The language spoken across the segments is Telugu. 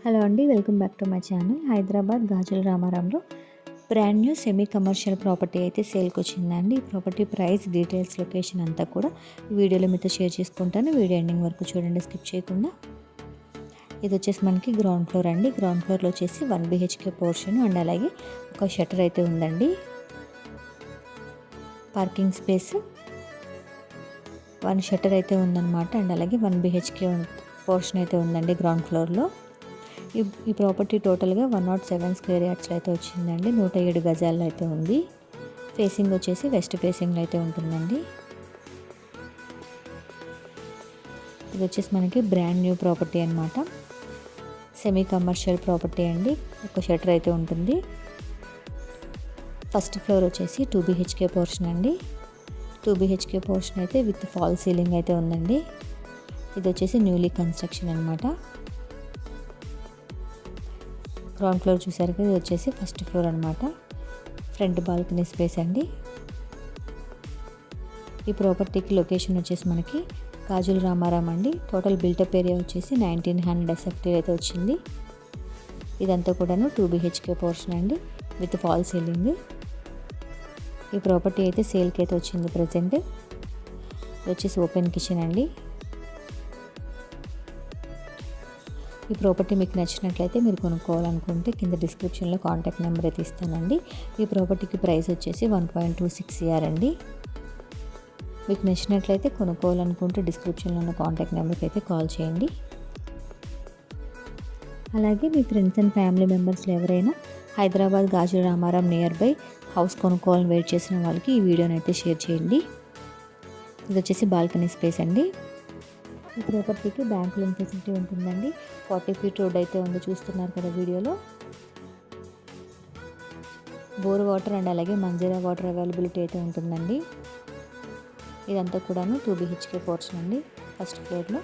హలో అండి, welcome back to my channel. Hyderabad గాజుల రామారంలో brand new semi commercial property అయితే సేల్కి వచ్చిందండి. ఈ ప్రాపర్టీ ప్రైస్, డీటెయిల్స్, లొకేషన్ అంతా కూడా ఈ వీడియోలో మీతో షేర్ చేసుకుంటాను. వీడియో ఎండింగ్ వరకు చూడండి, స్కిప్ చేయకుండా. ఇది వచ్చేసి మనకి గ్రౌండ్ ఫ్లోర్ అండి. గ్రౌండ్ ఫ్లోర్లో వచ్చేసి 1 BHK పోర్షన్ అండ్ అలాగే ఒక షట్టర్ అయితే ఉందండి. పార్కింగ్ స్పేస్ 1 షట్టర్ అయితే ఉందన్నమాట. అండ్ అలాగే 1 BHK పోర్షన్ అయితే ఉందండి గ్రౌండ్ ఫ్లోర్లో. ఈ ప్రాపర్టీ టోటల్గా 107 స్క్వేర్ యార్డ్స్లో అయితే వచ్చిందండి. 107 గజాల్లో అయితే ఉంది. ఫేసింగ్ వచ్చేసి వెస్ట్ ఫేసింగ్లో అయితే ఉంటుందండి. ఇది వచ్చేసి మనకి బ్రాండ్ న్యూ ప్రాపర్టీ అనమాట. సెమీ కమర్షియల్ ప్రాపర్టీ అండి. ఒక షట్టర్ అయితే ఉంటుంది. ఫస్ట్ ఫ్లోర్ వచ్చేసి 2 BHK పోర్షన్ అండి. 2 BHK పోర్షన్ అయితే విత్ ఫాల్ సీలింగ్ అయితే ఉందండి. ఇది వచ్చేసి న్యూలీ కన్స్ట్రక్షన్ అనమాట. గ్రౌండ్ ఫ్లోర్ చూసారు కదా, ఇది వచ్చేసి ఫస్ట్ ఫ్లోర్ అనమాట. ఫ్రంట్ బాల్కనీ స్పేస్ అండి. ఈ ప్రాపర్టీకి లొకేషన్ వచ్చేసి మనకి గాజుల రామారం అండి. టోటల్ బిల్టప్ ఏరియా వచ్చేసి 1900 SFT అయితే వచ్చింది. ఇదంతా కూడాను 2 BHK పోర్షన్ అండి విత్ ఫాల్ సీలింగ్. ఈ ప్రాపర్టీ అయితే సేల్కి అయితే వచ్చింది ప్రజెంట్. ఇది వచ్చేసి ఓపెన్ కిచెన్ అండి. ఈ ప్రాపర్టీ మీకు నచ్చినట్లయితే మీరు కొనుక్కోవాలనుకుంటే కింద డిస్క్రిప్షన్లో కాంటాక్ట్ నెంబర్ అయితే ఇస్తానండి. ఈ ప్రాపర్టీకి ప్రైస్ వచ్చేసి 1.26 CR అండి. మీకు నచ్చినట్లయితే కొనుక్కోవాలనుకుంటే డిస్క్రిప్షన్లో ఉన్న కాంటాక్ట్ నెంబర్కి అయితే కాల్ చేయండి. అలాగే మీ ఫ్రెండ్స్ అండ్ ఫ్యామిలీ మెంబర్స్లో ఎవరైనా హైదరాబాద్ గాజుల రామారం నియర్ బై హౌస్ కొనుక్కోవాలని వెయిట్ చేసిన వాళ్ళకి ఈ వీడియోని అయితే షేర్ చేయండి. ఇది వచ్చేసి బాల్కనీ స్పేస్ అండి. ఈ ప్రాపర్టీకి బ్యాంక్ లోన్ ఫెసిలిటీ ఉంటుందండి. 40 feet రోడ్ అయితే ఉంది, చూస్తున్నారు కదా వీడియోలో. బోర్ వాటర్ అండ్ అలాగే మంజీరా వాటర్ అవైలబిలిటీ అయితే ఉంటుందండి. ఇదంతా కూడాను 2 BHK పోర్షన్ అండి. ఫస్ట్ ఫ్లోర్లో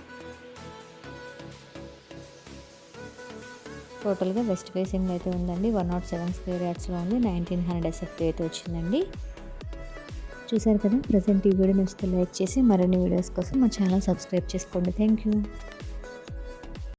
టోటల్గా వెస్ట్ ఫేసింగ్ అయితే ఉందండి. 107 స్క్వేర్ యార్డ్స్లో ఉంది. 1900 SFT అయితే వచ్చిందండి. చూసారు కదా, ప్రజెంట్ ఈ వీడియో నచ్చితే లైక్ చేసి మరిన్ని వీడియోస్ కోసం మా ఛానల్ సబ్స్క్రైబ్ చేసుకోండి. Thank you.